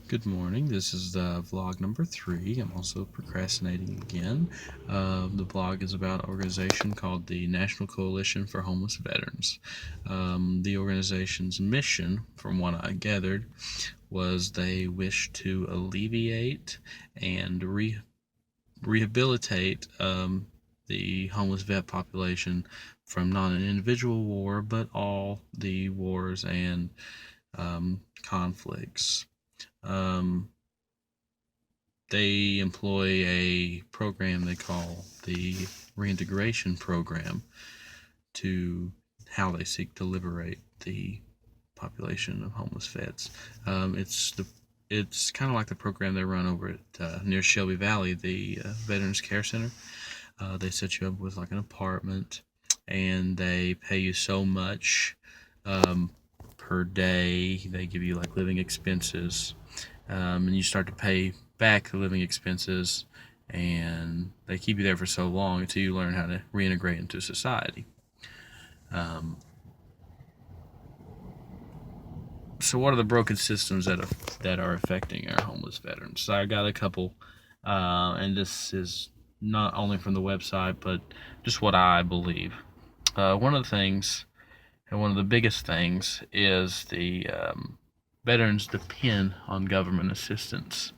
Good morning. This is vlog number 3. I'm also procrastinating again. The blog is about an organization called the National Coalition for Homeless Veterans. The organization's mission, from what I gathered, was they wish to alleviate and rehabilitate the homeless vet population from not an individual war, but all the wars and conflicts. Um, they employ a program they call the reintegration program to how they seek to liberate the population of homeless vets. It's kind of like the program they run over at near Shelby Valley, the Veterans Care Center. They set you up with like an apartment, and they pay you so much um, per day. They give you like living expenses, and you start to pay back the living expenses, and they keep you there for so long until you learn how to reintegrate into society. Um, so, what are the broken systems that are affecting our homeless veterans? So, I got a couple, and this is not only from the website, but just what I believe. One of the things, and one of the biggest things, is the veterans depend on government assistance.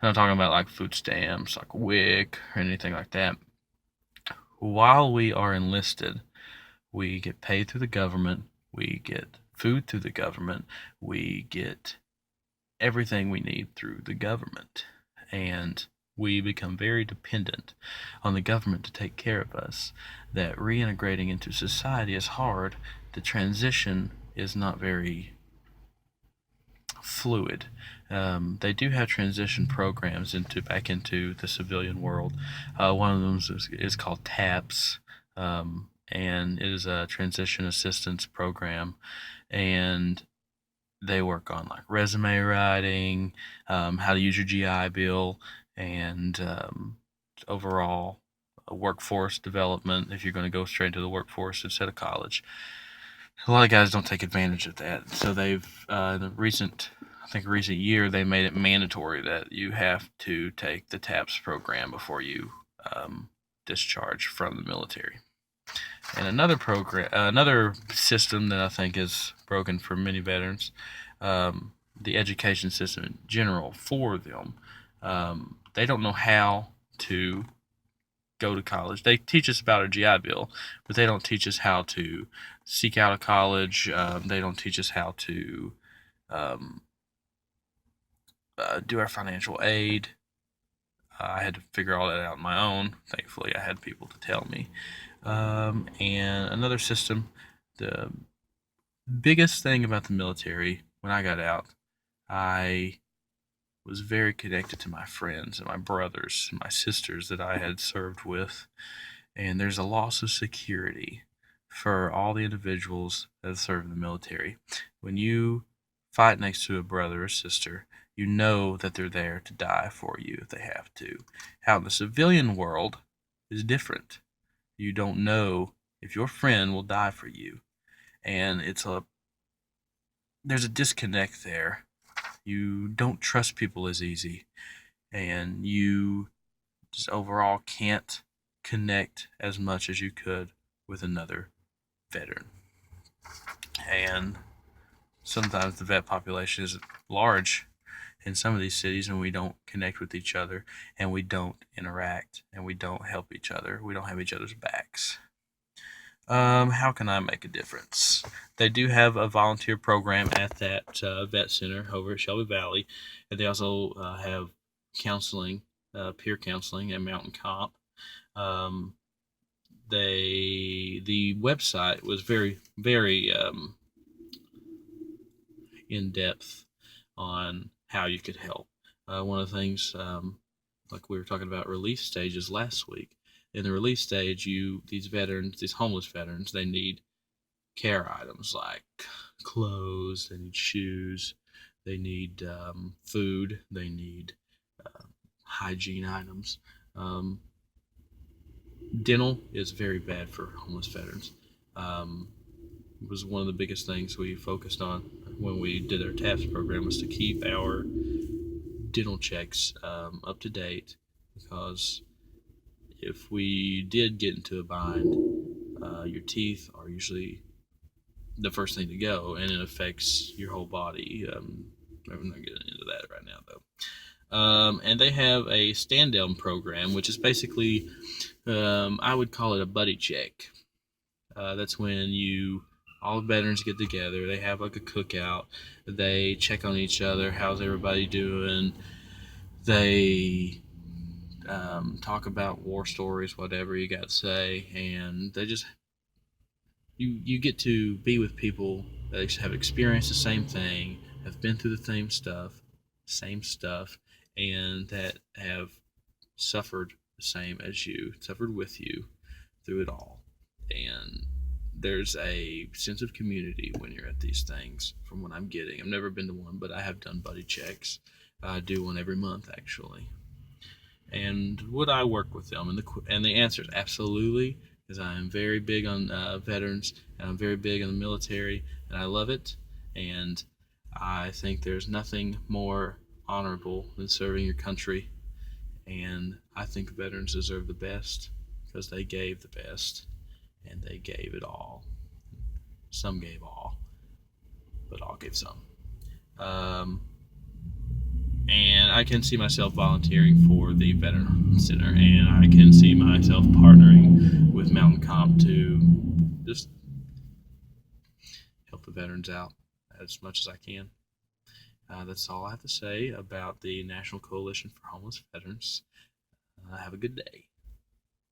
I'm not talking about like food stamps, like WIC, or anything like that. While we are enlisted, we get paid through the government, we get food through the government, we get everything we need through the government. And we become very dependent on the government to take care of us. That reintegrating into society is hard. The transition is not very fluid. They do have transition programs back into the civilian world. One of them is called TAPS, and it is a transition assistance program, and they work on like resume writing, how to use your GI Bill, and overall workforce development if you're going to go straight into the workforce instead of college. A lot of guys don't take advantage of that, so they've in the recent year they made it mandatory that you have to take the TAPS program before you discharge from the military. And another system that I think is broken for many veterans, the education system in general for them. They don't know how to go to college. They teach us about our GI Bill, but they don't teach us how to seek out a college. They don't teach us how to um, do our financial aid. I had to figure all that out on my own. Thankfully, I had people to tell me. And another system, the biggest thing about the military when I got out, I was very connected to my friends and my brothers and my sisters that I had served with. And there's a loss of security for all the individuals that serve in the military. When you fight next to a brother or sister, you know that they're there to die for you if they have to. How in the civilian world is different. You don't know if your friend will die for you. And there's a disconnect there. You don't trust people as easy, and you just overall can't connect as much as you could with another veteran. And sometimes the vet population is large in some of these cities, and we don't connect with each other, and we don't interact, and we don't help each other. We don't have each other's backs. How can I make a difference? They do have a volunteer program at that vet center over at Shelby Valley, and they also have counseling, peer counseling at Mountain Comp. Um, the website was very in depth on how you could help. One of the things, like we were talking about relief stages last week. In the relief stage, these homeless veterans, they need care items like clothes, they need shoes, they need food, they need hygiene items. Um, Dental is very bad for homeless veterans. Um, it was one of the biggest things we focused on when we did our TAPS program was to keep our dental checks up to date, because if we did get into a bind, your teeth are usually the first thing to go, and it affects your whole body. I'm not getting into that right now, though. And they have a stand down program, which is basically, I would call it a buddy check. That's when all the veterans get together. They have like a cookout. They check on each other. How's everybody doing? They talk about war stories, whatever you got to say, and they just you get to be with people that have experienced the same thing, have been through the same stuff, and that have suffered the same as you, suffered with you through it all. And there's a sense of community when you're at these things, from what I'm getting. I've never been to one, but I have done buddy checks. I do one every month, actually. And would I work with them? And the answer is absolutely, because I am very big on veterans, and I'm very big on the military, and I love it. And I think there's nothing more honorable than serving your country. And I think veterans deserve the best, because they gave the best, and they gave it all. Some gave all, but all gave some. Um, and I can see myself volunteering for the Veteran Center, and I can see myself partnering with Mountain Comp to just help the veterans out as much as I can. That's all I have to say about the National Coalition for Homeless Veterans. Have a good day.